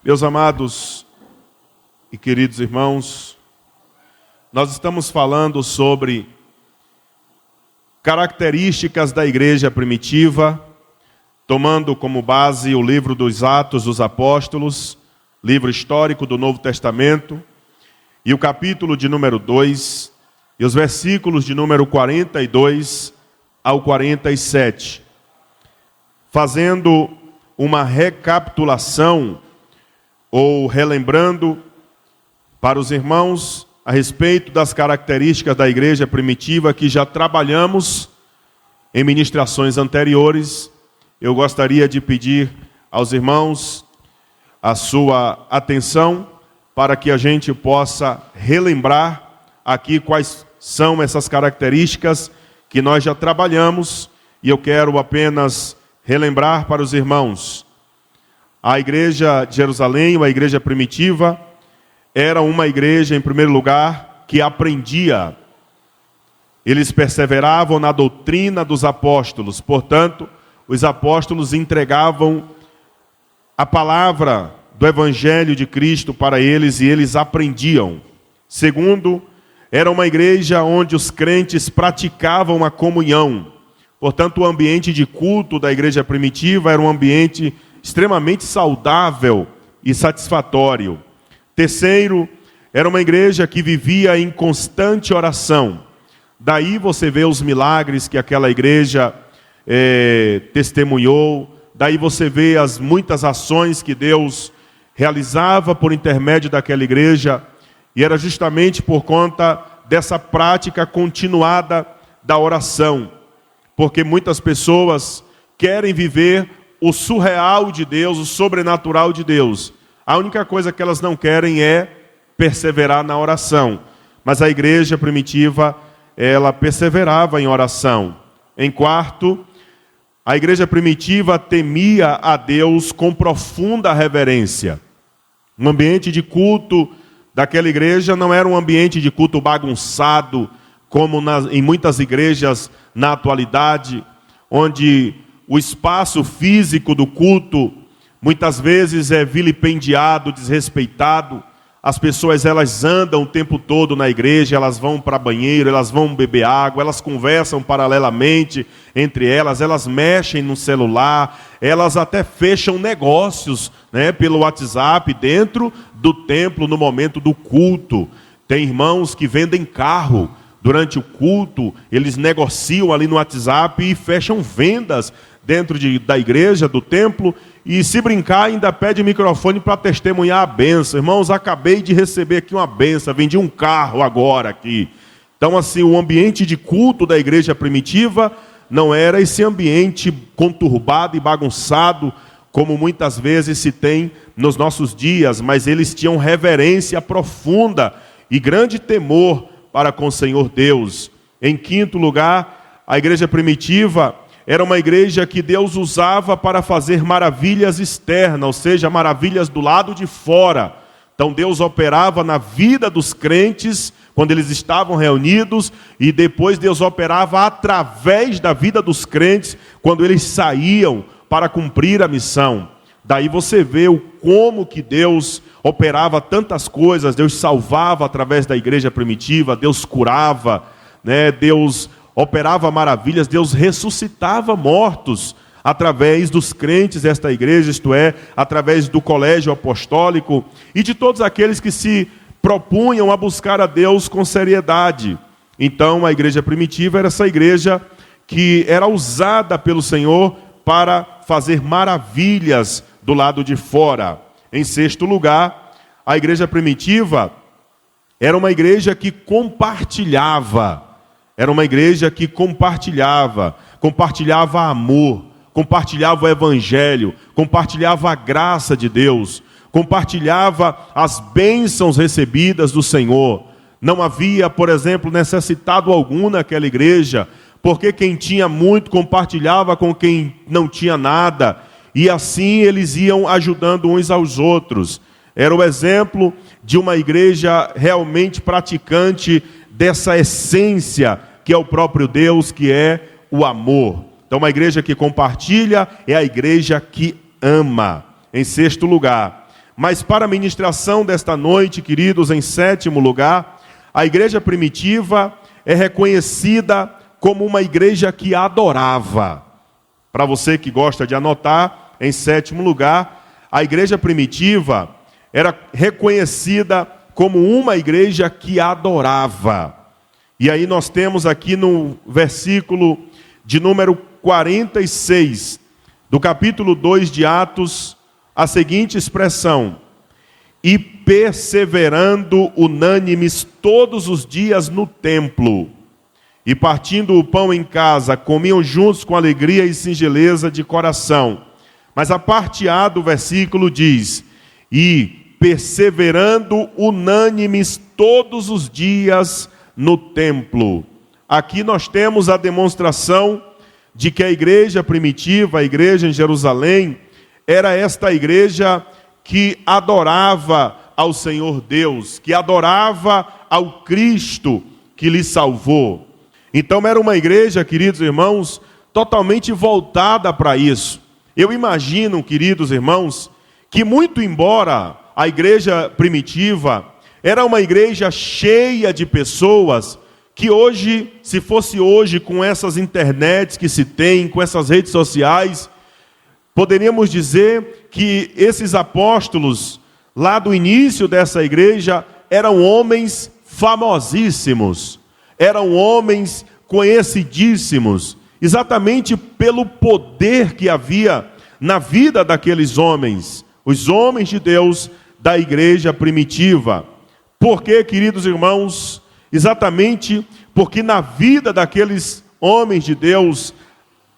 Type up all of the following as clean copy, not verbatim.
Meus amados e queridos irmãos, nós estamos falando sobre características da igreja primitiva, tomando como base o livro dos Atos dos Apóstolos, livro histórico do Novo Testamento, e o capítulo de número 2, e os versículos de número 42 ao 47, fazendo uma recapitulação ou relembrando para os irmãos a respeito das características da igreja primitiva que já trabalhamos em ministrações anteriores. Eu gostaria de pedir aos irmãos a sua atenção para que a gente possa relembrar aqui quais são essas características que nós já trabalhamos, e eu quero apenas relembrar para os irmãos. A igreja de Jerusalém, a igreja primitiva, era uma igreja, em primeiro lugar, que aprendia. Eles perseveravam na doutrina dos apóstolos. Portanto, os apóstolos entregavam a palavra do Evangelho de Cristo para eles e eles aprendiam. Segundo, era uma igreja onde os crentes praticavam a comunhão. Portanto, o ambiente de culto da igreja primitiva era um ambiente extremamente saudável e satisfatório. Terceiro, era uma igreja que vivia em constante oração. Daí você vê os milagres que aquela igreja testemunhou. Daí você vê as muitas ações que Deus realizava por intermédio daquela igreja. E era justamente por conta dessa prática continuada da oração. Porque muitas pessoas querem viver o surreal de Deus, o sobrenatural de Deus. A única coisa que elas não querem é perseverar na oração. Mas a igreja primitiva, ela perseverava em oração. Em quarto, a igreja primitiva temia a Deus com profunda reverência. Um ambiente de culto daquela igreja não era um ambiente de culto bagunçado, como em muitas igrejas na atualidade, onde o espaço físico do culto muitas vezes é vilipendiado, desrespeitado. As pessoas elas andam o tempo todo na igreja, elas vão para banheiro, elas vão beber água, elas conversam paralelamente entre elas, elas mexem no celular, elas até fecham negócios, pelo WhatsApp dentro do templo no momento do culto. Tem irmãos que vendem carro durante o culto, eles negociam ali no WhatsApp e fecham vendas dentro da igreja, do templo, e se brincar ainda pede microfone para testemunhar a bênção. Irmãos, acabei de receber aqui uma bênção, vendi um carro agora aqui. Então assim, o ambiente de culto da igreja primitiva não era esse ambiente conturbado e bagunçado, como muitas vezes se tem nos nossos dias, mas eles tinham reverência profunda e grande temor para com o Senhor Deus. Em quinto lugar, a igreja primitiva era uma igreja que Deus usava para fazer maravilhas externas, ou seja, maravilhas do lado de fora. Então Deus operava na vida dos crentes, quando eles estavam reunidos, e depois Deus operava através da vida dos crentes, quando eles saíam para cumprir a missão. Daí você vê como que Deus operava tantas coisas. Deus salvava através da igreja primitiva, Deus curava, Deus operava maravilhas, Deus ressuscitava mortos através dos crentes desta igreja, isto é, através do colégio apostólico e de todos aqueles que se propunham a buscar a Deus com seriedade. Então a igreja primitiva era essa igreja que era usada pelo Senhor para fazer maravilhas do lado de fora. Em sexto lugar, a igreja primitiva era uma igreja que compartilhava. Era uma igreja que compartilhava amor, compartilhava o Evangelho, compartilhava a graça de Deus, compartilhava as bênçãos recebidas do Senhor. Não havia, por exemplo, necessitado algum naquela igreja, porque quem tinha muito compartilhava com quem não tinha nada, e assim eles iam ajudando uns aos outros. Era o exemplo de uma igreja realmente praticante dessa essência que é o próprio Deus, que é o amor. Então, uma igreja que compartilha é a igreja que ama. Em sexto lugar, Mas para a ministração desta noite, queridos, em sétimo lugar, a igreja primitiva é reconhecida como uma igreja que adorava. Para você que gosta de anotar, em sétimo lugar, a igreja primitiva era reconhecida como uma igreja que adorava. E aí nós temos aqui no versículo de número 46, do capítulo 2 de Atos, a seguinte expressão: e perseverando unânimes todos os dias no templo, e partindo o pão em casa, comiam juntos com alegria e singeleza de coração. Mas a parte A do versículo diz: e perseverando unânimes todos os dias no templo. Aqui nós temos a demonstração de que a igreja primitiva, a igreja em Jerusalém, era esta igreja que adorava ao Senhor Deus, que adorava ao Cristo que lhe salvou. Então era uma igreja, queridos irmãos, totalmente voltada para isso. Eu imagino, queridos irmãos, que muito embora a igreja primitiva era uma igreja cheia de pessoas que hoje, se fosse hoje com essas internets que se tem, com essas redes sociais, poderíamos dizer que esses apóstolos, lá do início dessa igreja, eram homens famosíssimos, eram homens conhecidíssimos, exatamente pelo poder que havia na vida daqueles homens, os homens de Deus da igreja primitiva. Por quê, queridos irmãos? Exatamente porque na vida daqueles homens de Deus,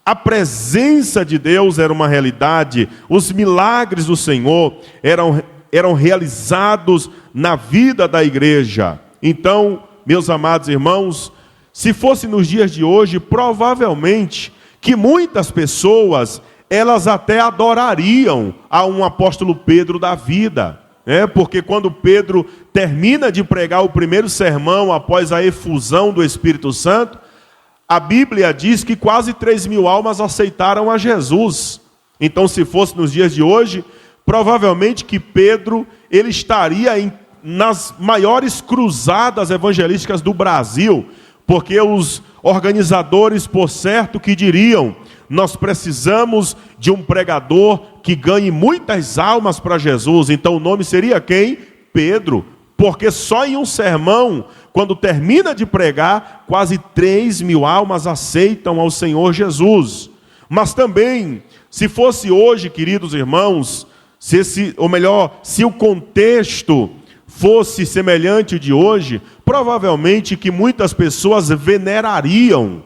a presença de Deus era uma realidade, os milagres do Senhor eram realizados na vida da igreja. Então, meus amados irmãos, se fosse nos dias de hoje, provavelmente que muitas pessoas, elas até adorariam a um apóstolo Pedro da vida. Porque quando Pedro termina de pregar o primeiro sermão após a efusão do Espírito Santo, a Bíblia diz que quase 3.000 almas aceitaram a Jesus. Então, se fosse nos dias de hoje, provavelmente que Pedro ele estaria nas maiores cruzadas evangelísticas do Brasil, porque os organizadores, por certo, que diriam: nós precisamos de um pregador que ganhe muitas almas para Jesus. Então o nome seria quem? Pedro. Porque só em um sermão, quando termina de pregar, quase 3.000 almas aceitam ao Senhor Jesus. Mas também, se fosse hoje, queridos irmãos, se o contexto fosse semelhante ao de hoje, provavelmente que muitas pessoas venerariam,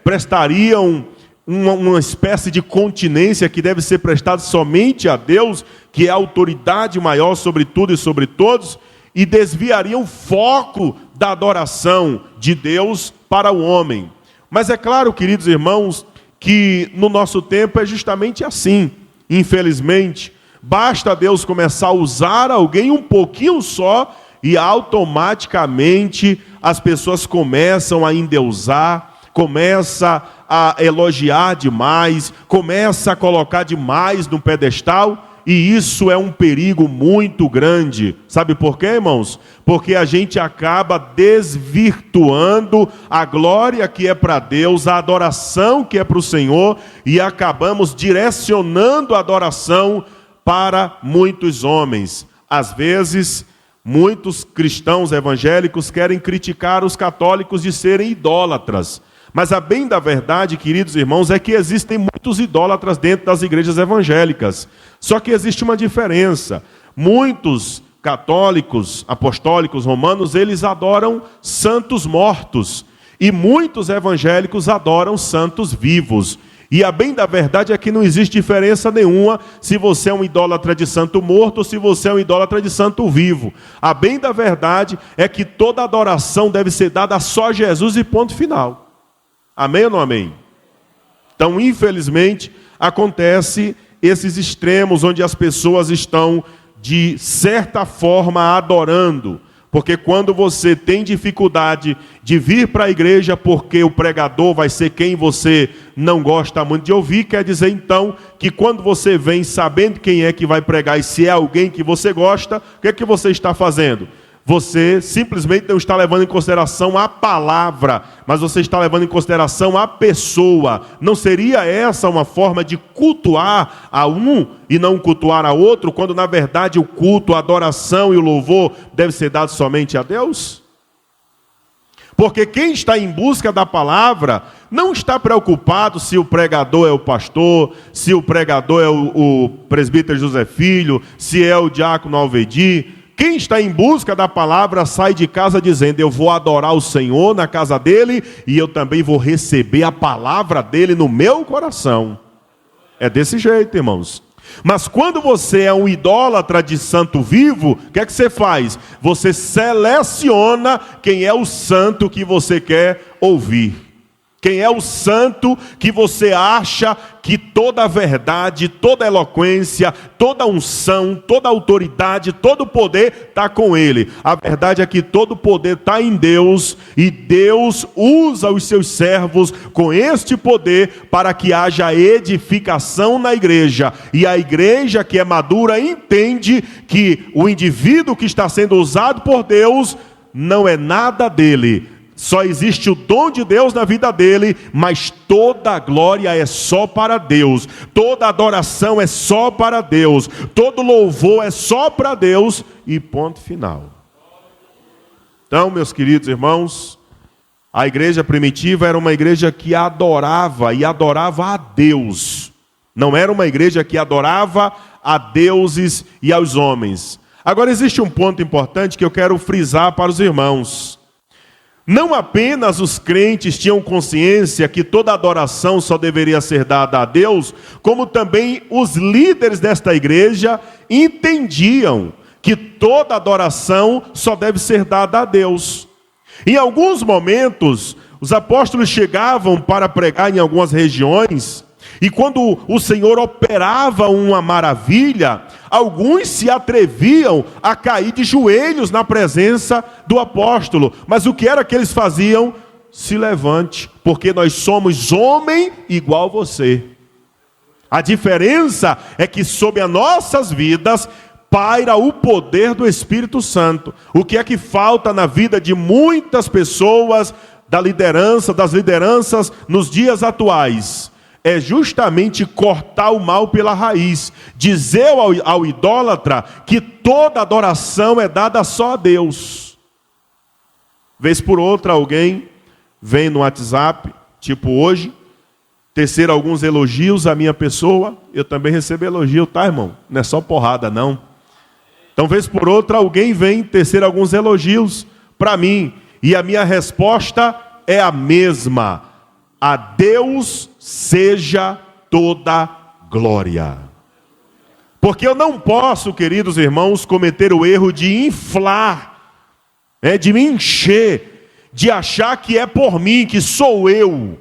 prestariam uma espécie de continência que deve ser prestada somente a Deus, que é a autoridade maior sobre tudo e sobre todos, e desviariam o foco da adoração de Deus para o homem. Mas é claro, queridos irmãos, que no nosso tempo é justamente assim, infelizmente. Basta Deus começar a usar alguém um pouquinho só e automaticamente as pessoas começam a endeusar, começa a elogiar demais, começa a colocar demais no pedestal, e isso é um perigo muito grande. Sabe por quê, irmãos? Porque a gente acaba desvirtuando a glória que é para Deus, a adoração que é para o Senhor, e acabamos direcionando a adoração para muitos homens. Às vezes, muitos cristãos evangélicos querem criticar os católicos de serem idólatras. Mas a bem da verdade, queridos irmãos, é que existem muitos idólatras dentro das igrejas evangélicas. Só que existe uma diferença. Muitos católicos, apostólicos, romanos, eles adoram santos mortos. E muitos evangélicos adoram santos vivos. E a bem da verdade é que não existe diferença nenhuma se você é um idólatra de santo morto ou se você é um idólatra de santo vivo. A bem da verdade é que toda adoração deve ser dada a só Jesus e ponto final. Amém ou não amém? Então, infelizmente, acontece esses extremos onde as pessoas estão, de certa forma, adorando, Porque quando você tem dificuldade de vir para a igreja porque o pregador vai ser quem você não gosta muito de ouvir, quer dizer então que quando você vem sabendo quem é que vai pregar e se é alguém que você gosta, o que é que você está fazendo? Você simplesmente não está levando em consideração a palavra, mas você está levando em consideração a pessoa. Não seria essa uma forma de cultuar a um e não cultuar a outro, quando na verdade o culto, a adoração e o louvor deve ser dado somente a Deus? Porque quem está em busca da palavra não está preocupado se o pregador é o pastor, se o pregador é o presbítero José Filho, se é o diácono Alvedi. Quem está em busca da palavra sai de casa dizendo: eu vou adorar o Senhor na casa dele e eu também vou receber a palavra dele no meu coração. É desse jeito, irmãos. Mas quando você é um idólatra de santo vivo, o que é que você faz? Você seleciona quem é o santo que você quer ouvir. Quem é o santo que você acha que toda a verdade, toda a eloquência, toda a unção, toda a autoridade, todo o poder está com ele. A verdade é que todo o poder está em Deus e Deus usa os seus servos com este poder para que haja edificação na igreja. E a igreja que é madura entende que o indivíduo que está sendo usado por Deus não é nada dele. Só existe o dom de Deus na vida dele, mas toda a glória é só para Deus, toda adoração é só para Deus, todo louvor é só para Deus e ponto final. Então, meus queridos irmãos, a igreja primitiva era uma igreja que adorava e adorava a Deus. Não era uma igreja que adorava a deuses e aos homens. Agora existe um ponto importante que eu quero frisar para os irmãos. Não apenas os crentes tinham consciência que toda adoração só deveria ser dada a Deus, como também os líderes desta igreja entendiam que toda adoração só deve ser dada a Deus. Em alguns momentos, os apóstolos chegavam para pregar em algumas regiões, e quando o Senhor operava uma maravilha, alguns se atreviam a cair de joelhos na presença do apóstolo. Mas o que era que eles faziam? Se levante, porque nós somos homem igual você. A diferença é que sobre as nossas vidas paira o poder do Espírito Santo. O que é que falta na vida de muitas pessoas das lideranças nos dias atuais? É justamente cortar o mal pela raiz. Dizer ao idólatra que toda adoração é dada só a Deus. Vez por outra alguém vem no WhatsApp, tipo hoje, tecer alguns elogios à minha pessoa. Eu também recebo elogio, tá, irmão? Não é só porrada, não. Então, vez por outra alguém vem tecer alguns elogios para mim. E a minha resposta é a mesma. A Deus seja toda glória. Porque eu não posso, queridos irmãos, cometer o erro de inflar, de me encher, de achar que é por mim, que sou eu.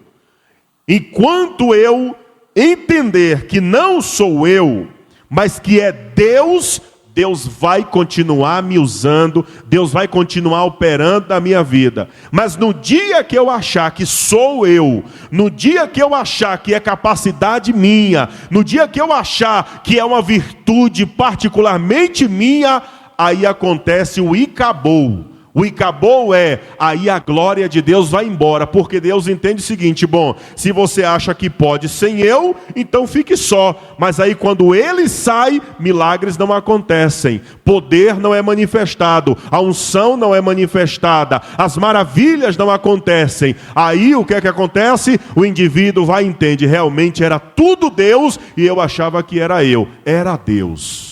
Enquanto eu entender que não sou eu, mas que é Deus, Deus vai continuar me usando, Deus vai continuar operando na minha vida. Mas no dia que eu achar que sou eu, no dia que eu achar que é capacidade minha, no dia que eu achar que é uma virtude particularmente minha, aí acontece o icabou. O icabou aí a glória de Deus vai embora, porque Deus entende o seguinte: bom, se você acha que pode sem eu, então fique só. Mas aí quando ele sai, milagres não acontecem, poder não é manifestado, a unção não é manifestada, as maravilhas não acontecem. Aí o que é que acontece? O indivíduo vai e entende, realmente era tudo Deus e eu achava que era eu. Era Deus.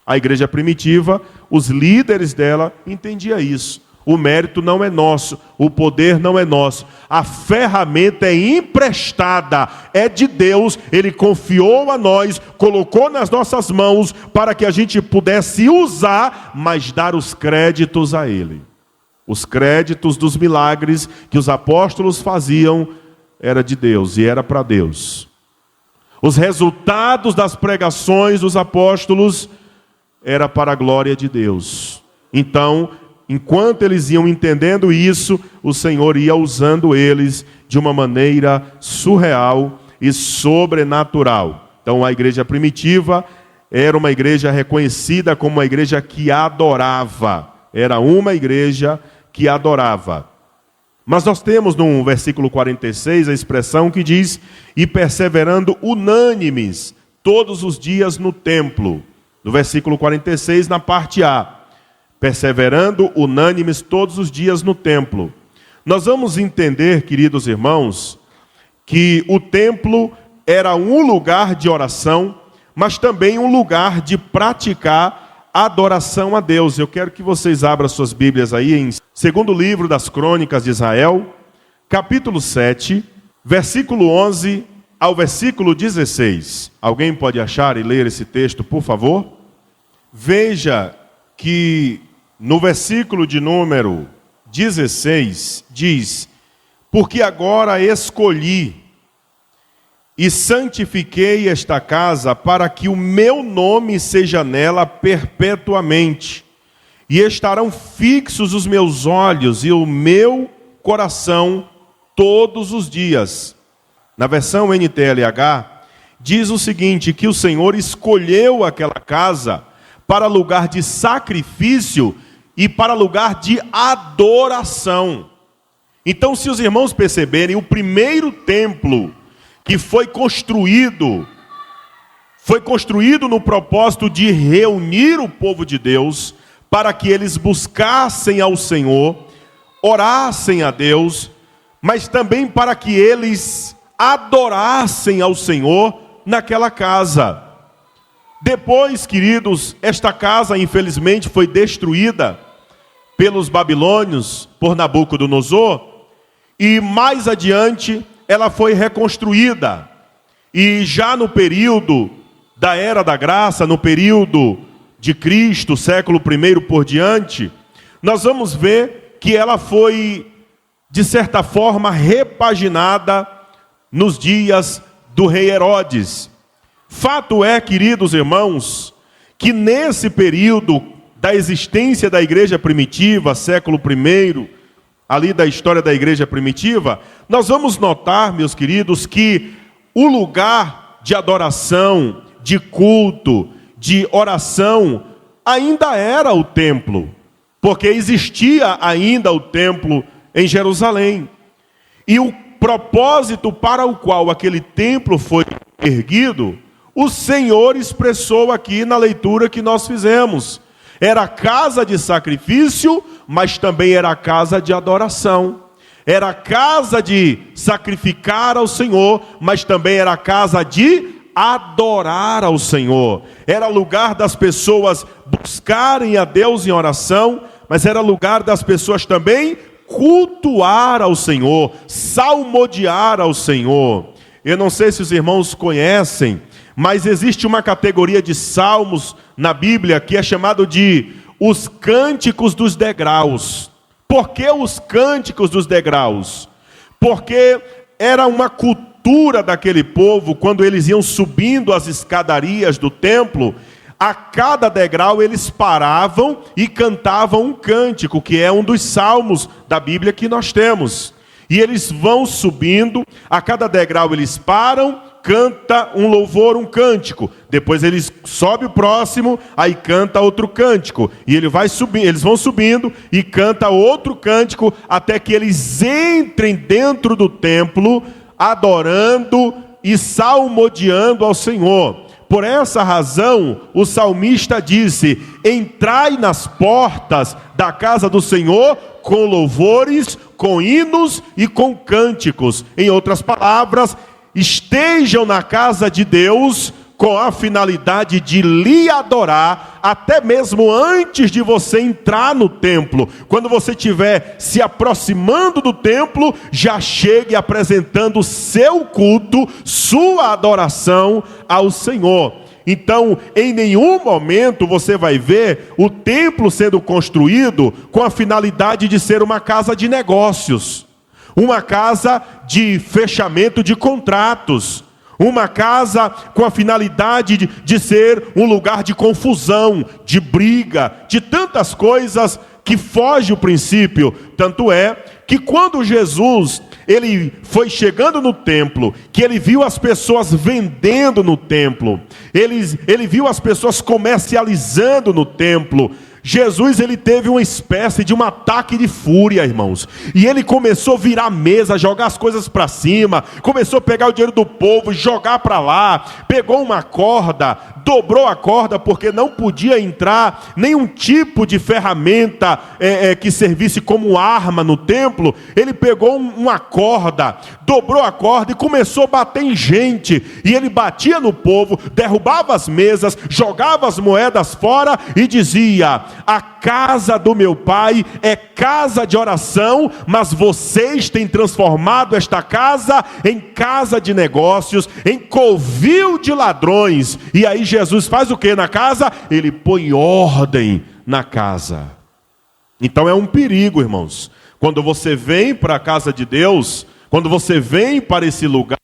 A igreja primitiva, os líderes dela entendiam isso. O mérito não é nosso, o poder não é nosso. A ferramenta é emprestada, é de Deus. Ele confiou a nós, colocou nas nossas mãos para que a gente pudesse usar, mas dar os créditos a Ele. Os créditos dos milagres que os apóstolos faziam era de Deus e era para Deus. Os resultados das pregações dos apóstolos era para a glória de Deus. Então, enquanto eles iam entendendo isso, o Senhor ia usando eles de uma maneira surreal e sobrenatural. Então a igreja primitiva era uma igreja reconhecida como uma igreja que adorava. Era uma igreja que adorava. Mas nós temos no versículo 46 a expressão que diz: e perseverando unânimes todos os dias no templo. No versículo 46, na parte A, perseverando unânimes todos os dias no templo. Nós vamos entender, queridos irmãos, que o templo era um lugar de oração, mas também um lugar de praticar adoração a Deus. Eu quero que vocês abram suas Bíblias aí em segundo livro das Crônicas de Israel, capítulo 7, versículo 11 ao versículo 16. Alguém pode achar e ler esse texto, por favor? Veja que no versículo de número 16 diz: porque agora escolhi e santifiquei esta casa para que o meu nome seja nela perpetuamente, e estarão fixos os meus olhos e o meu coração todos os dias. Na versão NTLH, diz o seguinte, que o Senhor escolheu aquela casa para lugar de sacrifício e para lugar de adoração. Então, se os irmãos perceberem, o primeiro templo que foi construído no propósito de reunir o povo de Deus, para que eles buscassem ao Senhor, orassem a Deus, mas também para que eles adorassem ao Senhor naquela casa. Depois, queridos, esta casa infelizmente foi destruída pelos babilônios, por Nabucodonosor, e mais adiante ela foi reconstruída. E já no período da Era da Graça, no período de Cristo, século I por diante, nós vamos ver que ela foi, de certa forma, repaginada nos dias do rei Herodes. Fato é, queridos irmãos, que nesse período da existência da igreja primitiva, século I, ali da história da igreja primitiva, nós vamos notar, meus queridos, que o lugar de adoração, de culto, de oração, ainda era o templo, porque existia ainda o templo em Jerusalém. E o propósito para o qual aquele templo foi erguido, o Senhor expressou aqui na leitura que nós fizemos. Era casa de sacrifício, mas também era casa de adoração. Era casa de sacrificar ao Senhor, mas também era casa de adorar ao Senhor. Era lugar das pessoas buscarem a Deus em oração, mas era lugar das pessoas também cultuar ao Senhor, salmodiar ao Senhor. Eu não sei se os irmãos conhecem, mas existe uma categoria de salmos na Bíblia que é chamado de os cânticos dos degraus. Por que os cânticos dos degraus? Porque era uma cultura daquele povo, quando eles iam subindo as escadarias do templo, a cada degrau eles paravam e cantavam um cântico, que é um dos salmos da Bíblia que nós temos. E eles vão subindo, a cada degrau eles param, canta um louvor, um cântico. Depois eles sobe o próximo, aí canta outro cântico. E ele vai subindo, eles vão subindo e canta outro cântico, até que eles entrem dentro do templo, adorando e salmodiando ao Senhor. Por essa razão, o salmista disse: entrai nas portas da casa do Senhor com louvores, com hinos e com cânticos. Em outras palavras, estejam na casa de Deus com a finalidade de lhe adorar, até mesmo antes de você entrar no templo. Quando você estiver se aproximando do templo, já chegue apresentando seu culto, sua adoração ao Senhor. Então, em nenhum momento você vai ver o templo sendo construído com a finalidade de ser uma casa de negócios, uma casa de fechamento de contratos, Uma casa com a finalidade de ser um lugar de confusão, de briga, de tantas coisas que foge o princípio. Tanto é que quando Jesus ele foi chegando no templo, que ele viu as pessoas vendendo no templo, ele viu as pessoas comercializando no templo, Jesus ele teve uma espécie de um ataque de fúria, irmãos. E ele começou a virar a mesa, jogar as coisas para cima, começou a pegar o dinheiro do povo, jogar para lá, pegou uma corda, dobrou a corda, porque não podia entrar nenhum tipo de ferramenta que servisse como arma no templo. Ele pegou uma corda, dobrou a corda e começou a bater em gente. E ele batia no povo, derrubava as mesas, jogava as moedas fora e dizia: a casa do meu pai é casa de oração, mas vocês têm transformado esta casa em casa de negócios, em covil de ladrões. E aí Jesus faz o que na casa? Ele põe ordem na casa. Então é um perigo, irmãos. Quando você vem para a casa de Deus, quando você vem para esse lugar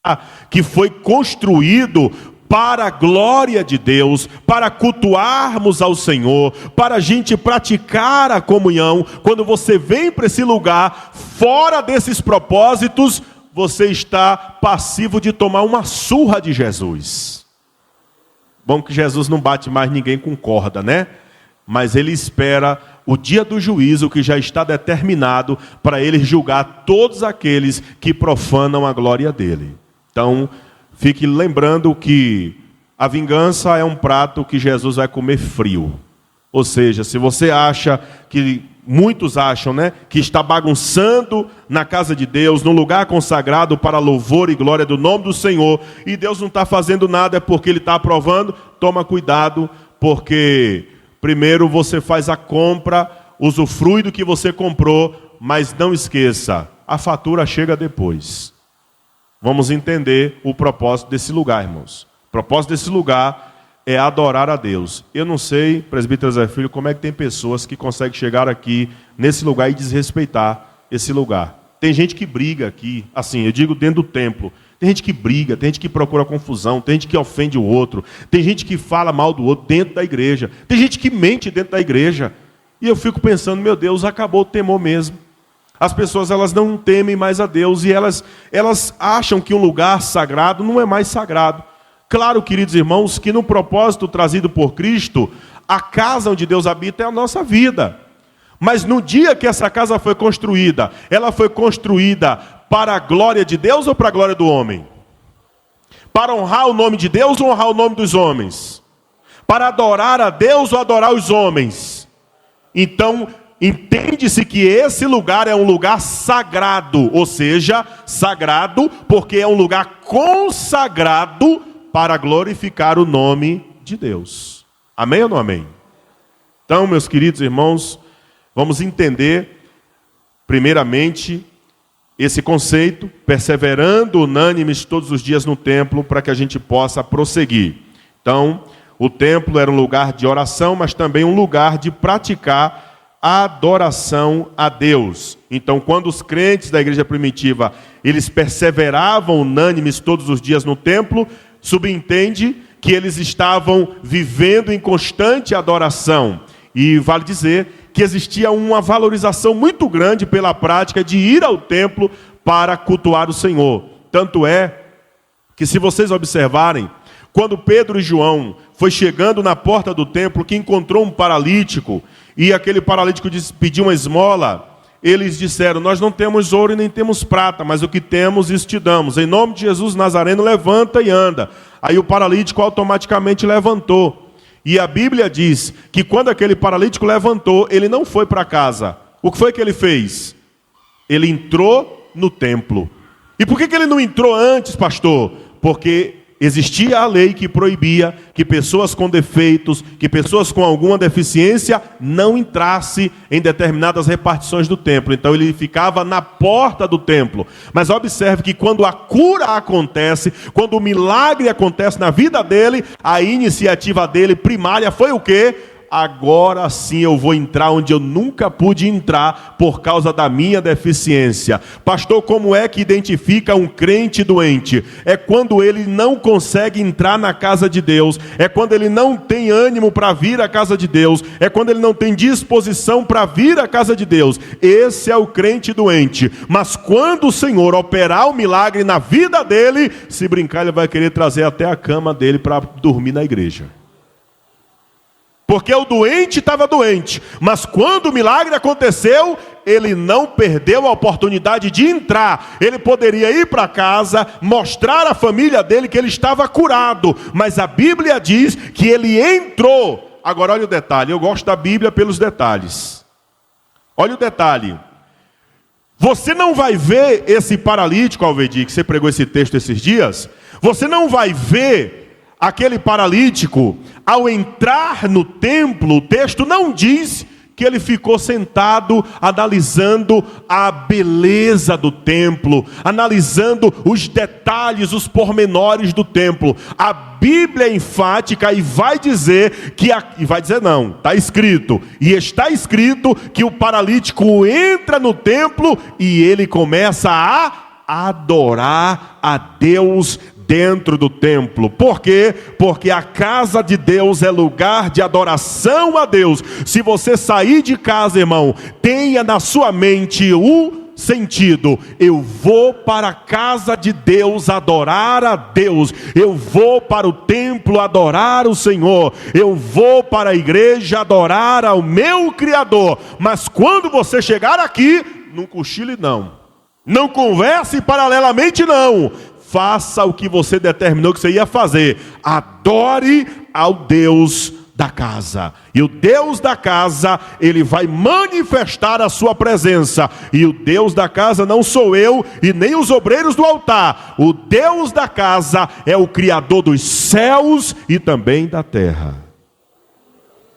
que foi construído para a glória de Deus, para cultuarmos ao Senhor, para a gente praticar a comunhão, quando você vem para esse lugar, fora desses propósitos, você está passivo de tomar uma surra de Jesus. Bom que Jesus não bate mais ninguém com corda, né? Mas ele espera o dia do juízo que já está determinado para ele julgar todos aqueles que profanam a glória dele. Então, fique lembrando que a vingança é um prato que Jesus vai comer frio. Ou seja, se você acha que, muitos acham, né, que está bagunçando na casa de Deus, num lugar consagrado para louvor e glória do nome do Senhor, e Deus não está fazendo nada, é porque Ele está aprovando, toma cuidado, porque primeiro você faz a compra, usufrui do que você comprou, mas não esqueça, a fatura chega depois. Vamos entender o propósito desse lugar, irmãos. O propósito desse lugar é adorar a Deus. Eu não sei, presbítero Zé Filho, como é que tem pessoas que conseguem chegar aqui nesse lugar e desrespeitar esse lugar. Tem gente que briga aqui, assim, eu digo dentro do templo. Tem gente que briga, tem gente que procura confusão, tem gente que ofende o outro, tem gente que fala mal do outro dentro da igreja, tem gente que mente dentro da igreja. E eu fico pensando, meu Deus, acabou o temor mesmo. As pessoas elas não temem mais a Deus e elas acham que um lugar sagrado não é mais sagrado. Claro, queridos irmãos, que no propósito trazido por Cristo, a casa onde Deus habita é a nossa vida. Mas no dia que essa casa foi construída, ela foi construída para a glória de Deus ou para a glória do homem? Para honrar o nome de Deus ou honrar o nome dos homens? Para adorar a Deus ou adorar os homens? Então, entende-se que esse lugar é um lugar sagrado, ou seja, sagrado porque é um lugar consagrado para glorificar o nome de Deus. Amém ou não amém? Então, meus queridos irmãos, vamos entender, primeiramente, esse conceito, perseverando unânimes todos os dias no templo, para que a gente possa prosseguir. Então, o templo era um lugar de oração, mas também um lugar de praticar adoração a Deus. Então, quando os crentes da igreja primitiva, eles perseveravam unânimes todos os dias no templo, subentende que eles estavam vivendo em constante adoração. E vale dizer que existia uma valorização muito grande pela prática de ir ao templo para cultuar o Senhor. Tanto é que, se vocês observarem, quando Pedro e João foi chegando na porta do templo, que encontrou um paralítico, e aquele paralítico pediu uma esmola, eles disseram: nós não temos ouro e nem temos prata, mas o que temos isso te damos. Em nome de Jesus Nazareno, levanta e anda. Aí o paralítico automaticamente levantou. E a Bíblia diz que quando aquele paralítico levantou, ele não foi para casa. O que foi que ele fez? Ele entrou no templo. E por que ele não entrou antes, pastor? Porque existia a lei que proibia que pessoas com defeitos, que pessoas com alguma deficiência não entrassem em determinadas repartições do templo. Então ele ficava na porta do templo. Mas observe que quando a cura acontece, quando o milagre acontece na vida dele, a iniciativa dele primária foi o quê? agora sim eu vou entrar onde eu nunca pude entrar por causa da minha deficiência. Pastor, como é que identifica um crente doente? É quando ele não consegue entrar na casa de Deus, é quando ele não tem ânimo para vir à casa de Deus, é quando ele não tem disposição para vir à casa de Deus. Esse é o crente doente. Mas quando o Senhor operar o milagre na vida dele, se brincar, ele vai querer trazer até a cama dele para dormir na igreja. Porque o doente estava doente, mas quando o milagre aconteceu, ele não perdeu a oportunidade de entrar. Ele poderia ir para casa, mostrar à família dele que ele estava curado, mas a Bíblia diz que ele entrou. Agora olha o detalhe, eu gosto da Bíblia pelos detalhes. Olha o detalhe. Você não vai ver esse paralítico, Alvedi, que você pregou esse texto esses dias, você não vai ver aquele paralítico, ao entrar no templo, o texto não diz que ele ficou sentado analisando a beleza do templo, analisando os detalhes, os pormenores do templo. A Bíblia é enfática e vai dizer que, está escrito, e está escrito que o paralítico entra no templo e ele começa a adorar a Deus dentro do templo. Por quê? Porque a casa de Deus é lugar de adoração a Deus. Se você sair de casa, irmão, tenha na sua mente o sentido: eu vou para a casa de Deus adorar a Deus, eu vou para o templo adorar o Senhor, eu vou para a igreja adorar ao meu Criador. Mas quando você chegar aqui, não cochile não converse paralelamente não. Faça o que você determinou que você ia fazer. Adore ao Deus da casa. E o Deus da casa, ele vai manifestar a sua presença. E o Deus da casa não sou eu e nem os obreiros do altar. O Deus da casa é o Criador dos céus e também da terra.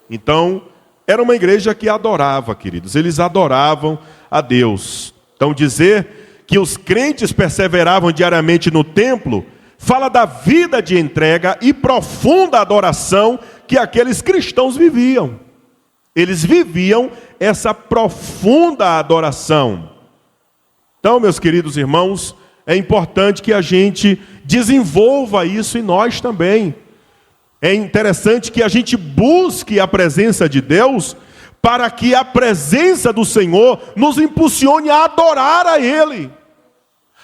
Então, era uma igreja que adorava, queridos. Eles adoravam a Deus. Então, dizer que os crentes perseveravam diariamente no templo, fala da vida de entrega e profunda adoração que aqueles cristãos viviam. Eles viviam essa profunda adoração. Então, meus queridos irmãos, é importante que a gente desenvolva isso em nós também. É interessante que a gente busque a presença de Deus, para que a presença do Senhor nos impulsione a adorar a Ele.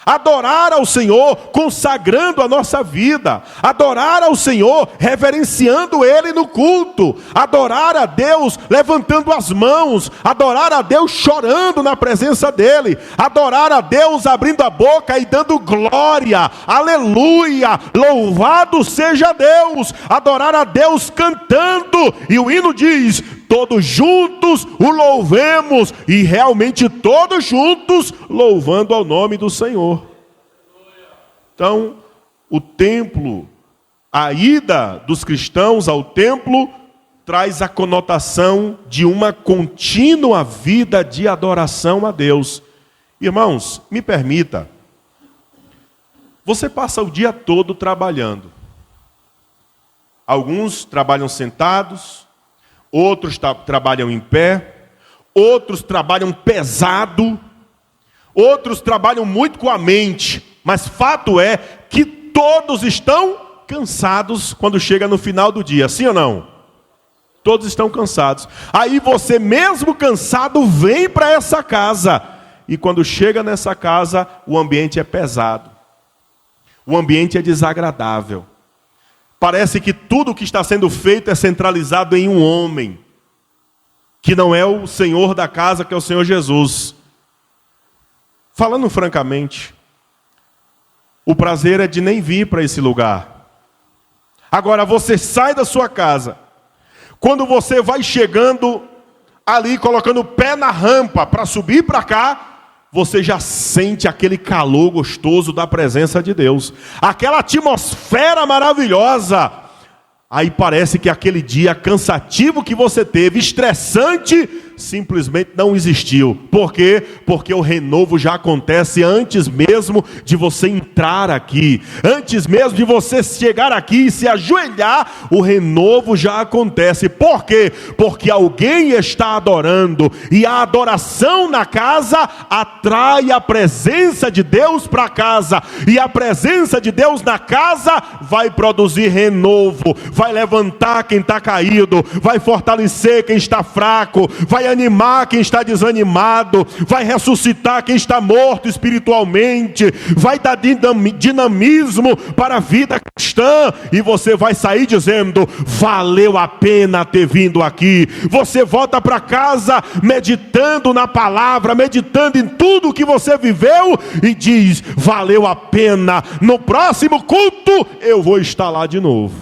Adorar ao Senhor consagrando a nossa vida. Adorar ao Senhor reverenciando Ele no culto. Adorar a Deus levantando as mãos. Adorar a Deus chorando na presença dEle. Adorar a Deus abrindo a boca e dando glória. Aleluia! Louvado seja Deus! Adorar a Deus cantando. E o hino diz: todos juntos o louvemos, e realmente todos juntos louvando ao nome do Senhor. Então, o templo, a ida dos cristãos ao templo, traz a conotação de uma contínua vida de adoração a Deus. Irmãos, me permita, você passa o dia todo trabalhando. Alguns trabalham sentados, outros trabalham em pé, outros trabalham pesado, outros trabalham muito com a mente, mas fato é que todos estão cansados quando chega no final do dia, sim ou não? Todos estão cansados. Aí você, mesmo cansado, vem para essa casa, e quando chega nessa casa, o ambiente é pesado, o ambiente é desagradável. Parece que tudo que está sendo feito é centralizado em um homem, que não é o Senhor da casa, que é o Senhor Jesus. Falando francamente, o prazer é de nem vir para esse lugar. Agora, você sai da sua casa, quando você vai chegando ali, colocando o pé na rampa para subir para cá, você já sente aquele calor gostoso da presença de Deus. Aquela atmosfera maravilhosa. Aí parece que aquele dia cansativo que você teve, estressante, simplesmente não existiu. Por quê? Porque o renovo já acontece antes mesmo de você entrar aqui. Antes mesmo de você chegar aqui e se ajoelhar, o renovo já acontece. Por quê? Porque alguém está adorando. E a adoração na casa atrai a presença de Deus para casa. E a presença de Deus na casa vai produzir renovo. Vai levantar quem está caído. Vai fortalecer quem está fraco. Vai animar quem está desanimado. Vai ressuscitar quem está morto espiritualmente. Vai dar dinamismo para a vida cristã. E você vai sair dizendo: valeu a pena ter vindo aqui. Você volta para casa meditando na palavra, meditando em tudo que você viveu e diz: valeu a pena. No próximo culto eu vou estar lá de novo.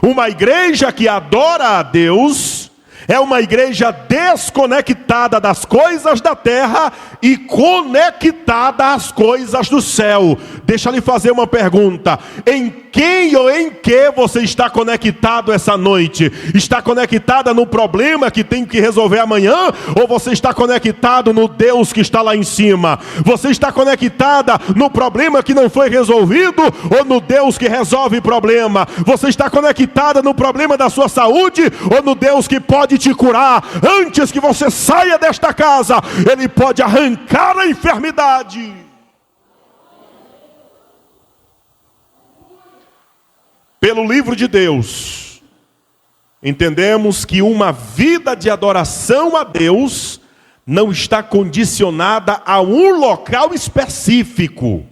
Uma igreja que adora a Deus é uma igreja desconectada das coisas da terra e conectada às coisas do céu. Deixa eu lhe fazer uma pergunta: em quem ou em que você está conectado essa noite? Está conectada no problema que tem que resolver amanhã? Ou você está conectado no Deus que está lá em cima? Você está conectada no problema que não foi resolvido? Ou no Deus que resolve problema? Você está conectada no problema da sua saúde? Ou no Deus que pode te curar? Antes que você saia desta casa, Ele pode arrancar a enfermidade. Pelo livro de Deus, entendemos que uma vida de adoração a Deus não está condicionada a um local específico.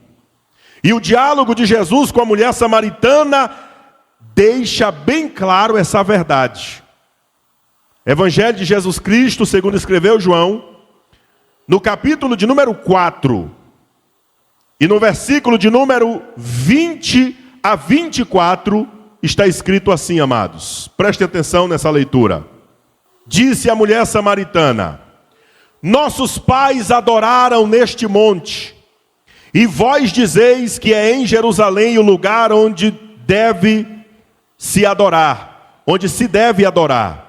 E o diálogo de Jesus com a mulher samaritana deixa bem claro essa verdade. Evangelho de Jesus Cristo, segundo escreveu João, no capítulo de número 4, e no versículo de número 20 a 24, está escrito assim, amados. Prestem atenção nessa leitura. Disse a mulher samaritana: nossos pais adoraram neste monte, e vós dizeis que é em Jerusalém o lugar onde deve se adorar, onde se deve adorar.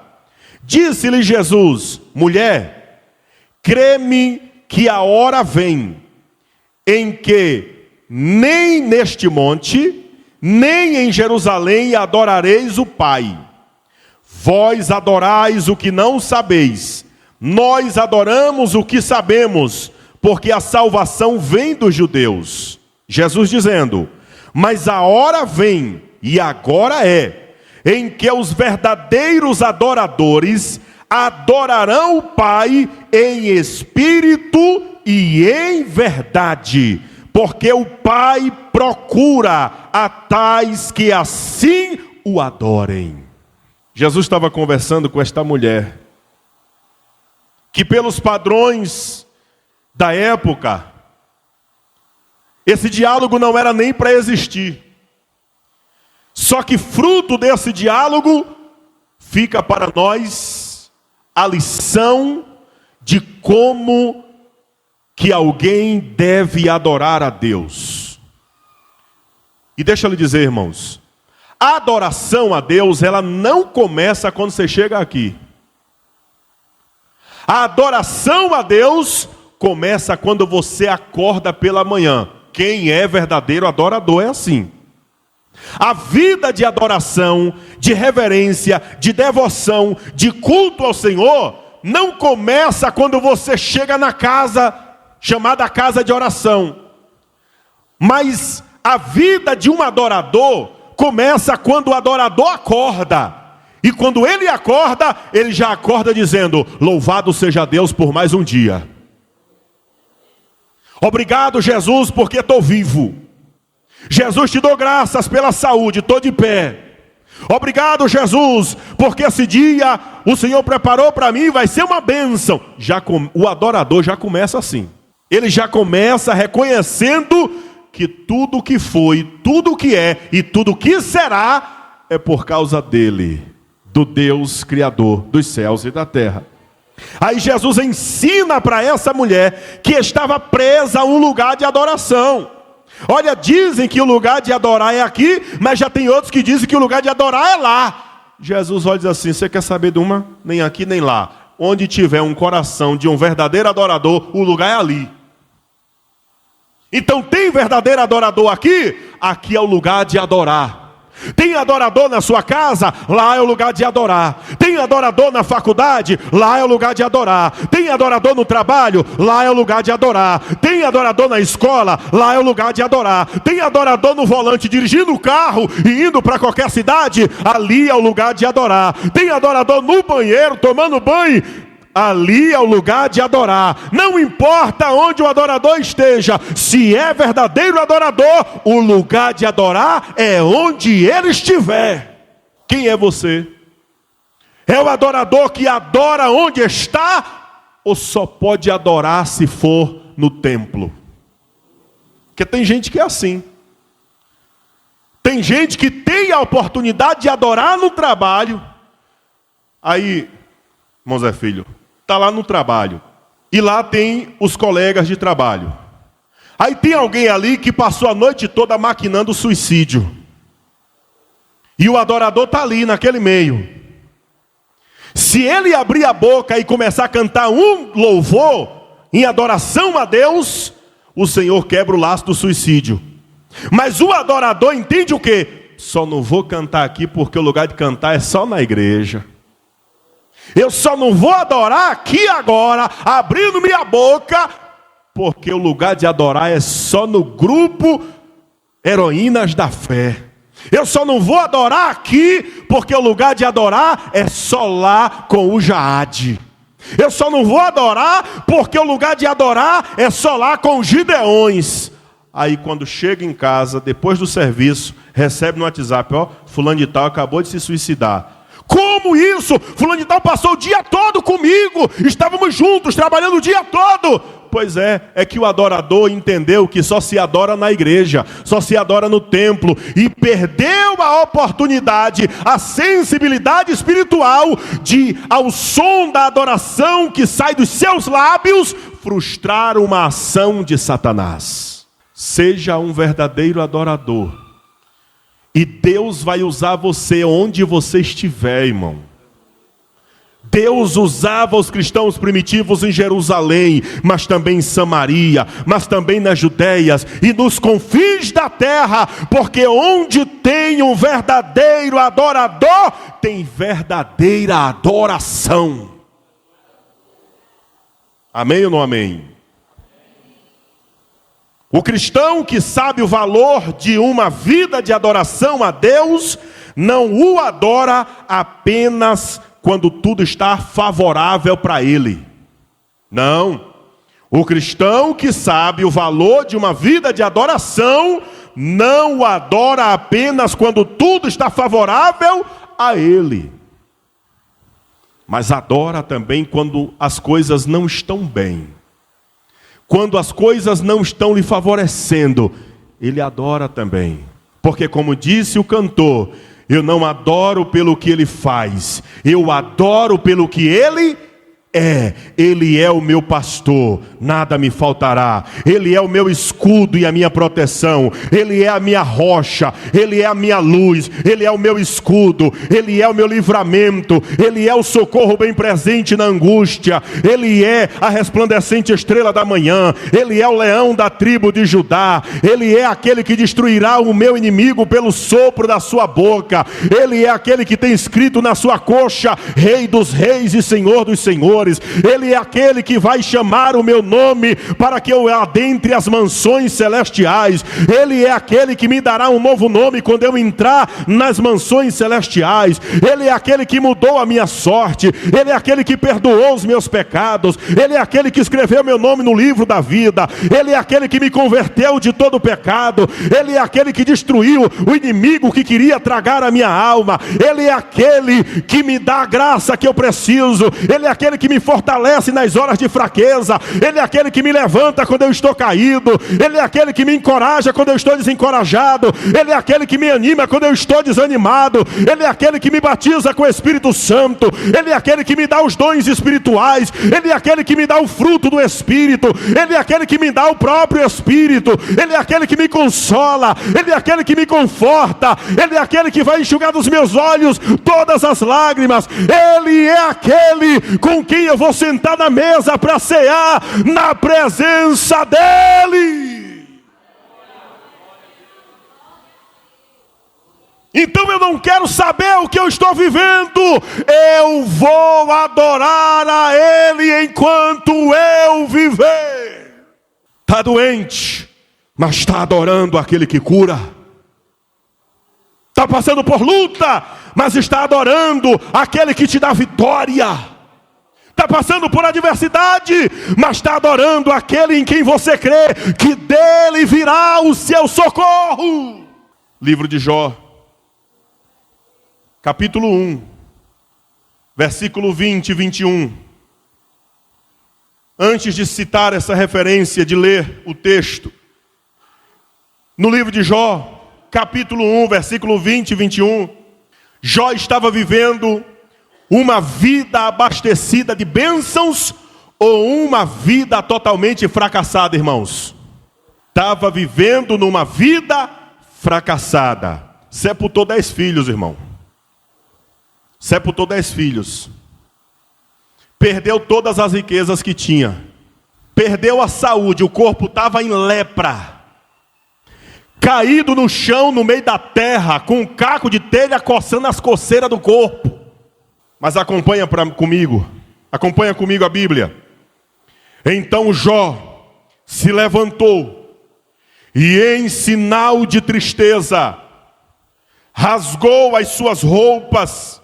Disse-lhe Jesus: mulher, crê-me que a hora vem, em que nem neste monte, nem em Jerusalém adorareis o Pai. Vós adorais o que não sabeis, nós adoramos o que sabemos, porque a salvação vem dos judeus. Jesus dizendo: mas a hora vem, e agora é, em que os verdadeiros adoradores adorarão o Pai em espírito e em verdade, porque o Pai procura a tais que assim o adorem. Jesus estava conversando com esta mulher, que pelos padrões da época, esse diálogo não era nem para existir. Só que fruto desse diálogo, fica para nós a lição de como que alguém deve adorar a Deus. E deixa eu lhe dizer, irmãos, a adoração a Deus, ela não começa quando você chega aqui. A adoração a Deus começa quando você acorda pela manhã. Quem é verdadeiro adorador é assim. A vida de adoração, de reverência, de devoção, de culto ao Senhor, não começa quando você chega na casa chamada casa de oração. Mas a vida de um adorador começa quando o adorador acorda. E quando ele acorda, ele já acorda dizendo: louvado seja Deus por mais um dia. Obrigado, Jesus, porque estou vivo. Jesus, te dou graças pela saúde, estou de pé. Obrigado, Jesus, porque esse dia o Senhor preparou para mim, vai ser uma bênção. O adorador já começa assim. Ele já começa reconhecendo que tudo que foi, tudo que é e tudo que será é por causa dele, do Deus Criador dos céus e da terra. Aí Jesus ensina para essa mulher que estava presa a um lugar de adoração. Olha, dizem que o lugar de adorar é aqui, mas já tem outros que dizem que o lugar de adorar é lá. Jesus olha e diz assim: você quer saber de uma? Nem aqui nem lá. onde tiver um coração de um verdadeiro adorador, o lugar é ali. Então tem verdadeiro adorador aqui? Aqui é o lugar de adorar. Tem adorador na sua casa? Lá é o lugar de adorar. Tem adorador na faculdade? Lá é o lugar de adorar. Tem adorador no trabalho? Lá é o lugar de adorar. Tem adorador na escola? Lá é o lugar de adorar. Tem adorador no volante dirigindo o carro e indo para qualquer cidade? Ali é o lugar de adorar. Tem adorador no banheiro tomando banho? Ali é o lugar de adorar. Não importa onde o adorador esteja, se é verdadeiro adorador, o lugar de adorar é onde ele estiver. Quem é você? É o adorador que adora onde está, ou só pode adorar se for no templo? Porque tem gente que é assim. Tem gente que tem a oportunidade de adorar no trabalho. Aí, irmão Zé Filho, está lá no trabalho, e lá tem os colegas de trabalho. Aí tem alguém ali que passou a noite toda maquinando suicídio. E o adorador está ali naquele meio. Se ele abrir a boca e começar a cantar um louvor em adoração a Deus, o Senhor quebra o laço do suicídio. Mas o adorador entende o quê? Só não vou cantar aqui porque o lugar de cantar é só na igreja. Eu só não vou adorar aqui agora, abrindo minha boca, porque o lugar de adorar é só no grupo Heroínas da Fé. Eu só não vou adorar aqui, porque o lugar de adorar é só lá com o Jaade. Eu só não vou adorar, porque o lugar de adorar é só lá com os Gideões. Aí quando chega em casa, depois do serviço, recebe no WhatsApp, ó, fulano de tal acabou de se suicidar. Como isso? Fulano de tal passou o dia todo comigo, estávamos juntos, trabalhando o dia todo. Pois é que o adorador entendeu que só se adora na igreja, só se adora no templo, e perdeu a oportunidade, a sensibilidade espiritual de, ao som da adoração que sai dos seus lábios, frustrar uma ação de Satanás. Seja um verdadeiro adorador. E Deus vai usar você onde você estiver, irmão. Deus usava os cristãos primitivos em Jerusalém, mas também em Samaria, mas também nas Judeias e nos confins da terra, porque onde tem um verdadeiro adorador, tem verdadeira adoração. Amém ou não amém? O cristão que sabe o valor de uma vida de adoração a Deus, não o adora apenas quando tudo está favorável para ele. Não. O cristão que sabe o valor de uma vida de adoração, não o adora apenas quando tudo está favorável a ele. Mas adora também quando as coisas não estão bem. Quando as coisas não estão lhe favorecendo, ele adora também. Porque como disse o cantor, eu não adoro pelo que ele faz, eu adoro pelo que ele é. Ele é o meu pastor, nada me faltará. Ele é o meu escudo e a minha proteção. Ele é a minha rocha, ele é a minha luz, ele é o meu escudo, ele é o meu livramento, ele é o socorro bem presente na angústia, ele é a resplandecente estrela da manhã, ele é o leão da tribo de Judá, ele é aquele que destruirá o meu inimigo pelo sopro da sua boca, ele é aquele que tem escrito na sua coxa, Rei dos reis e Senhor dos senhores. Ele é aquele que vai chamar o meu nome para que eu adentre as mansões celestiais. Ele é aquele que me dará um novo nome quando eu entrar nas mansões celestiais. Ele é aquele que mudou a minha sorte. Ele é aquele que perdoou os meus pecados. Ele é aquele que escreveu meu nome no livro da vida. Ele é aquele que me converteu de todo pecado. Ele é aquele que destruiu o inimigo que queria tragar a minha alma. Ele é aquele que me dá a graça que eu preciso. Ele é aquele que me fortalece nas horas de fraqueza. Ele é aquele que me levanta quando eu estou caído. Ele é aquele que me encoraja quando eu estou desencorajado. Ele é aquele que me anima quando eu estou desanimado. Ele é aquele que me batiza com o Espírito Santo. Ele é aquele que me dá os dons espirituais. Ele é aquele que me dá o fruto do Espírito. Ele é aquele que me dá o próprio Espírito. Ele é aquele que me consola. Ele é aquele que me conforta. Ele é aquele que vai enxugar dos meus olhos todas as lágrimas. Ele é aquele com quem dia eu vou sentar na mesa para cear na presença dele. Então eu não quero saber o que eu estou vivendo, eu vou adorar a ele enquanto eu viver. Está doente, mas está adorando aquele que cura. Está passando por luta, mas está adorando aquele que te dá vitória. Está passando por adversidade, mas está adorando aquele em quem você crê, que dele virá o seu socorro. Livro de Jó, capítulo 1, versículo 20 e 21. Antes de citar essa referência, de ler o texto, no livro de Jó, capítulo 1, versículo 20 e 21, Jó estava vivendo uma vida abastecida de bênçãos ou uma vida totalmente fracassada, irmãos? Estava vivendo numa vida fracassada. Sepultou 10 filhos, irmão. Sepultou 10 filhos. Perdeu todas as riquezas que tinha. Perdeu a saúde, o corpo estava em lepra. Caído no chão, no meio da terra, com um caco de telha coçando as coceiras do corpo. Mas acompanha comigo a Bíblia. Então Jó se levantou e em sinal de tristeza, rasgou as suas roupas,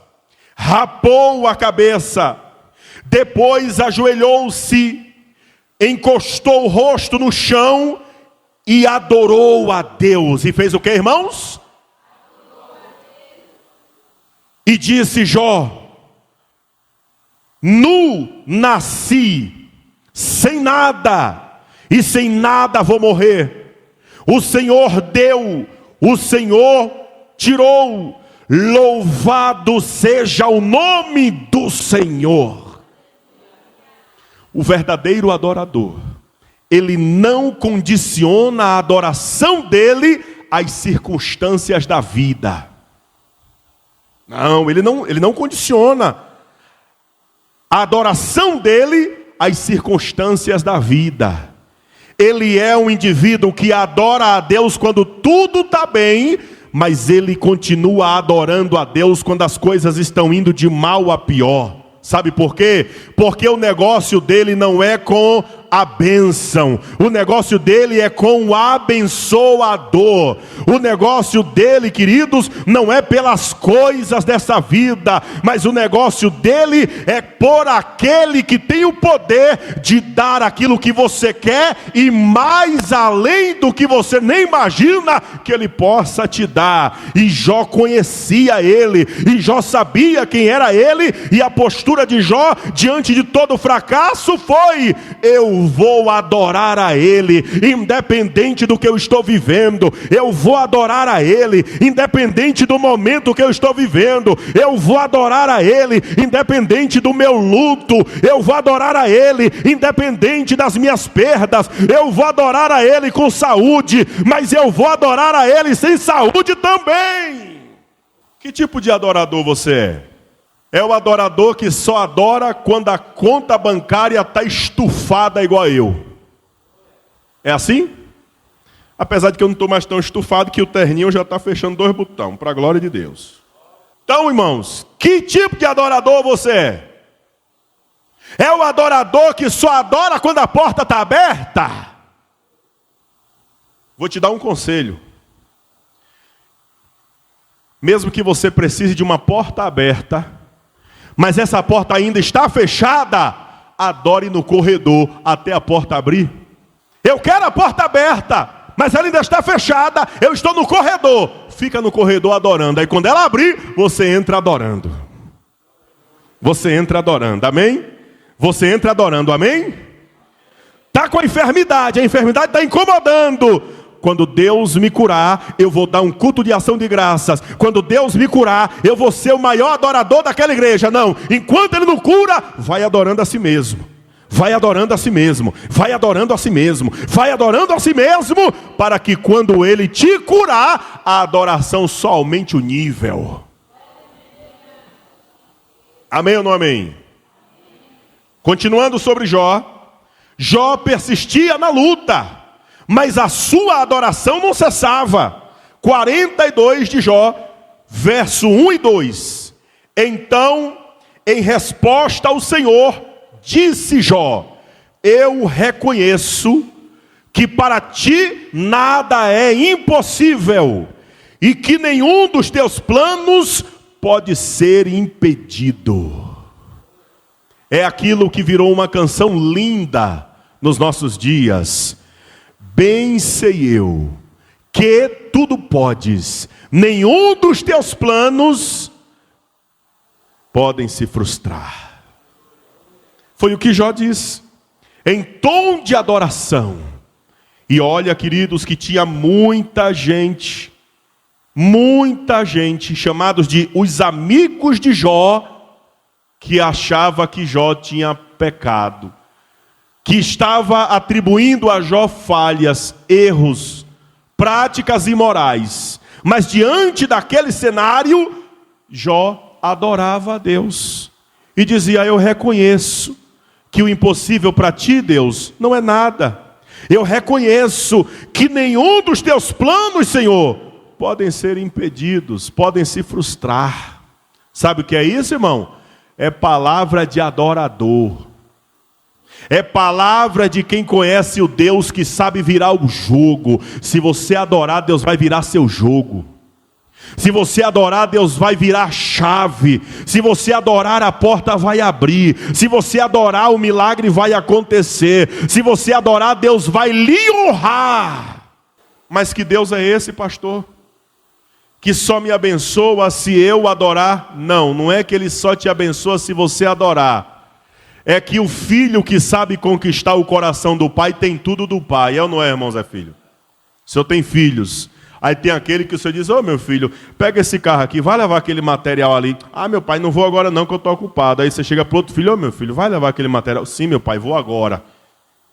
rapou a cabeça, depois ajoelhou-se, encostou o rosto no chão e adorou a Deus. E fez o que, irmãos? E disse Jó: nu nasci, sem nada, e sem nada vou morrer. O Senhor deu, o Senhor tirou, louvado seja o nome do Senhor. O verdadeiro adorador, ele não condiciona a adoração dele às circunstâncias da vida. Não, ele não condiciona a adoração dele às circunstâncias da vida. Ele é um indivíduo que adora a Deus quando tudo está bem, mas ele continua adorando a Deus quando as coisas estão indo de mal a pior. Sabe por quê? Porque o negócio dele não é com a bênção. O negócio dele é com o abençoador. O negócio dele, queridos, não é pelas coisas dessa vida, mas o negócio dele é por aquele que tem o poder de dar aquilo que você quer e mais além do que você nem imagina que ele possa te dar. E Jó conhecia ele, e Jó sabia quem era ele, e a postura de Jó diante de todo o fracasso foi: eu vou adorar a ele, independente do que eu estou vivendo. Eu vou adorar a ele, independente do momento que eu estou vivendo. Eu vou adorar a ele, independente do meu luto. Eu vou adorar a ele, independente das minhas perdas. Eu vou adorar a ele com saúde, mas eu vou adorar a ele sem saúde também. Que tipo de adorador você é? É o adorador que só adora quando a conta bancária está estufada igual eu. É assim? Apesar de que eu não estou mais tão estufado, que o terninho já está fechando 2 botões, para a glória de Deus. Então, irmãos, que tipo de adorador você é? É o adorador que só adora quando a porta está aberta? Vou te dar um conselho. Mesmo que você precise de uma porta aberta, mas essa porta ainda está fechada, adore no corredor até a porta abrir. Eu quero a porta aberta, mas ela ainda está fechada, eu estou no corredor. Fica no corredor adorando. Aí quando ela abrir, você entra adorando. Você entra adorando, amém? Você entra adorando, amém? Está com a enfermidade está incomodando. Quando Deus me curar, eu vou dar um culto de ação de graças. Quando Deus me curar, eu vou ser o maior adorador daquela igreja. Não, enquanto Ele não cura, vai adorando a si mesmo. Vai adorando a si mesmo. Vai adorando a si mesmo. Vai adorando a si mesmo, para que quando Ele te curar, a adoração só aumente o nível. Amém ou não amém? Continuando sobre Jó, Jó persistia na luta, mas a sua adoração não cessava. 42 de Jó, verso 1 e 2. Então, em resposta ao Senhor, disse Jó: eu reconheço que para ti nada é impossível, e que nenhum dos teus planos pode ser impedido. É aquilo que virou uma canção linda nos nossos dias. Bem sei eu que tudo podes, nenhum dos teus planos podem se frustrar. Foi o que Jó disse, em tom de adoração. E olha, queridos, que tinha muita gente, chamados de os amigos de Jó, que achava que Jó tinha pecado, que estava atribuindo a Jó falhas, erros, práticas imorais. Mas diante daquele cenário, Jó adorava a Deus e dizia: eu reconheço que o impossível para ti, Deus, não é nada. Eu reconheço que nenhum dos teus planos, Senhor, podem ser impedidos, podem se frustrar. Sabe o que é isso, irmão? É palavra de adorador. É palavra de quem conhece o Deus que sabe virar o jogo. Se você adorar, Deus vai virar seu jogo. Se você adorar, Deus vai virar a chave. Se você adorar, a porta vai abrir. Se você adorar, o milagre vai acontecer. Se você adorar, Deus vai lhe honrar. Mas que Deus é esse, pastor? Que só me abençoa se eu adorar? Não, não é que Ele só te abençoa se você adorar. É que o filho que sabe conquistar o coração do pai tem tudo do pai. É ou não é, irmãos? É filho. O senhor tem filhos. Aí tem aquele que o senhor diz: ô meu filho, pega esse carro aqui, vai levar aquele material ali. Ah, meu pai, não vou agora não, que eu estou ocupado. Aí você chega para o outro filho: ô meu filho, vai levar aquele material. Sim, meu pai, vou agora.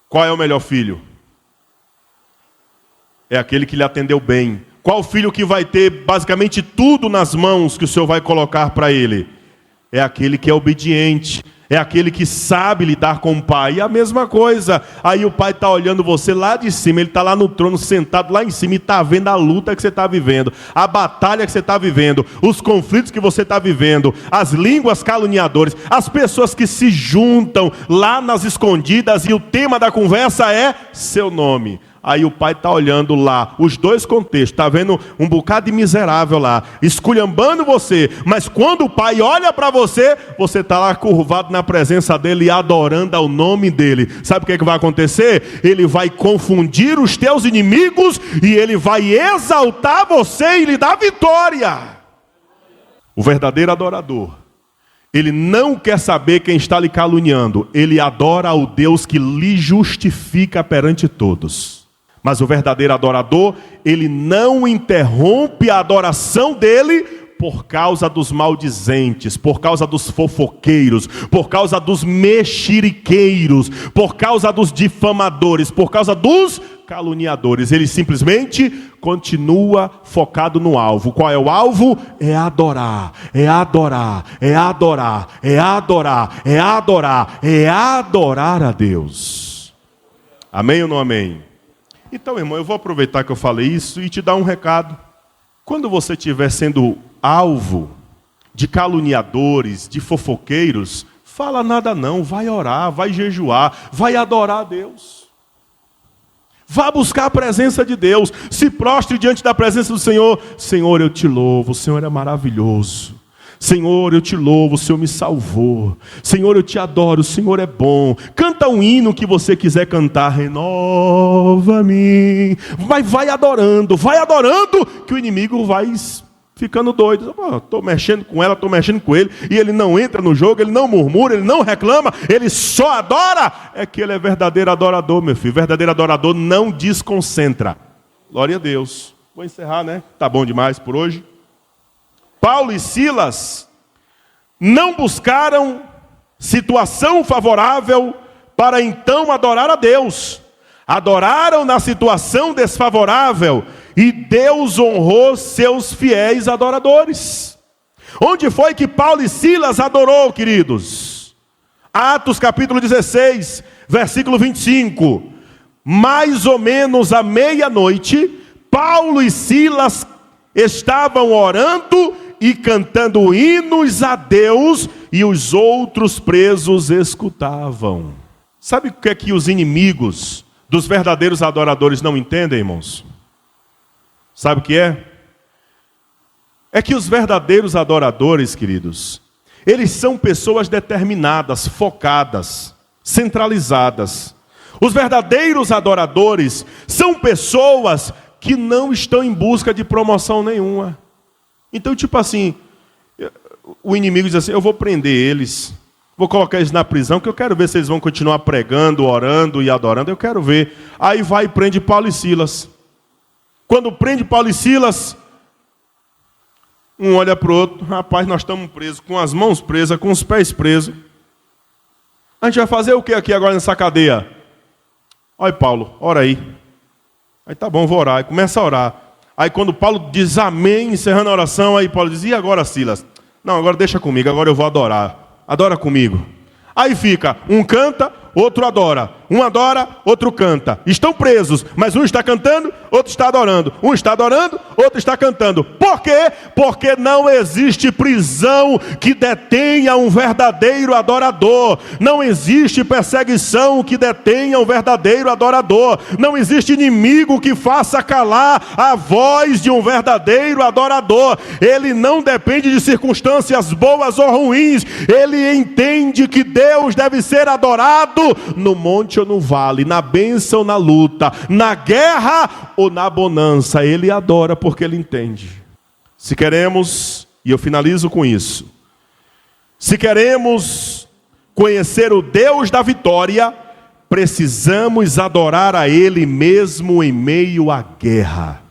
Qual é o melhor filho? É aquele que lhe atendeu bem. Qual filho que vai ter basicamente tudo nas mãos que o senhor vai colocar para ele? É aquele que é obediente. É aquele que sabe lidar com o pai. E a mesma coisa. Aí o pai está olhando você lá de cima. Ele está lá no trono, sentado lá em cima. E está vendo a luta que você está vivendo. A batalha que você está vivendo. Os conflitos que você está vivendo. As línguas caluniadoras. As pessoas que se juntam lá nas escondidas. E o tema da conversa é seu nome. Aí o pai está olhando lá, os dois contextos, está vendo um bocado de miserável lá, esculhambando você, mas quando o pai olha para você, você está lá curvado na presença dele e adorando ao nome dele. Sabe o que é que vai acontecer? Ele vai confundir os teus inimigos e ele vai exaltar você e lhe dar vitória. O verdadeiro adorador, ele não quer saber quem está lhe caluniando, ele adora ao Deus que lhe justifica perante todos. Mas o verdadeiro adorador, ele não interrompe a adoração dele por causa dos maldizentes, por causa dos fofoqueiros, por causa dos mexeriqueiros, por causa dos difamadores, por causa dos caluniadores. Ele simplesmente continua focado no alvo. Qual é o alvo? É adorar, é adorar, é adorar, é adorar, é adorar, é adorar a Deus. Amém ou não amém? Então, irmão, eu vou aproveitar que eu falei isso e te dar um recado. Quando você estiver sendo alvo de caluniadores, de fofoqueiros, fala nada não, vai orar, vai jejuar, vai adorar a Deus. Vá buscar a presença de Deus, se prostre diante da presença do Senhor. Senhor, eu te louvo, o Senhor é maravilhoso. Senhor, eu te louvo, o Senhor me salvou. Senhor, eu te adoro, o Senhor é bom. Canta um hino que você quiser cantar. Renova-me. Mas vai adorando, que o inimigo vai ficando doido. Estou mexendo com ela, estou mexendo com ele. E ele não entra no jogo, ele não murmura, ele não reclama. Ele só adora. É que ele é verdadeiro adorador, meu filho. Verdadeiro adorador não desconcentra. Glória a Deus. Vou encerrar, né? Tá bom demais por hoje. Paulo e Silas não buscaram situação favorável para então adorar a Deus. Adoraram na situação desfavorável e Deus honrou seus fiéis adoradores. Onde foi que Paulo e Silas adorou, queridos? Atos capítulo 16, versículo 25. Mais ou menos à meia-noite, Paulo e Silas estavam orando e cantando hinos a Deus, e os outros presos escutavam. Sabe o que é que os inimigos dos verdadeiros adoradores não entendem, irmãos? Sabe o que é? É que os verdadeiros adoradores, queridos, eles são pessoas determinadas, focadas, centralizadas. Os verdadeiros adoradores são pessoas que não estão em busca de promoção nenhuma. Então, tipo assim, o inimigo diz assim, eu vou prender eles, vou colocar eles na prisão, que eu quero ver se eles vão continuar pregando, orando e adorando, eu quero ver. Aí vai e prende Paulo e Silas. Quando prende Paulo e Silas, um olha para o outro, rapaz, nós estamos presos, com as mãos presas, com os pés presos. A gente vai fazer o que aqui agora nessa cadeia? Olha, Paulo, ora aí. Aí tá bom, vou orar. Aí começa a orar. Aí quando Paulo diz amém, encerrando a oração, aí Paulo diz, e agora, Silas? Não, agora deixa comigo, agora eu vou adorar. Adora comigo. Aí fica, um canta, outro adora. Um adora, outro canta. Estão presos, mas um está cantando, outro está adorando. Um está adorando, outro está cantando. Por quê? Porque não existe prisão que detenha um verdadeiro adorador. Não existe perseguição que detenha um verdadeiro adorador. Não existe inimigo que faça calar a voz de um verdadeiro adorador. Ele não depende de circunstâncias boas ou ruins. Ele entende que Deus deve ser adorado no monte ou no vale, na bênção ou na luta, na guerra ou na bonança. Ele adora porque ele entende. Se queremos, e eu finalizo com isso, se queremos conhecer o Deus da vitória, precisamos adorar a Ele mesmo em meio à guerra.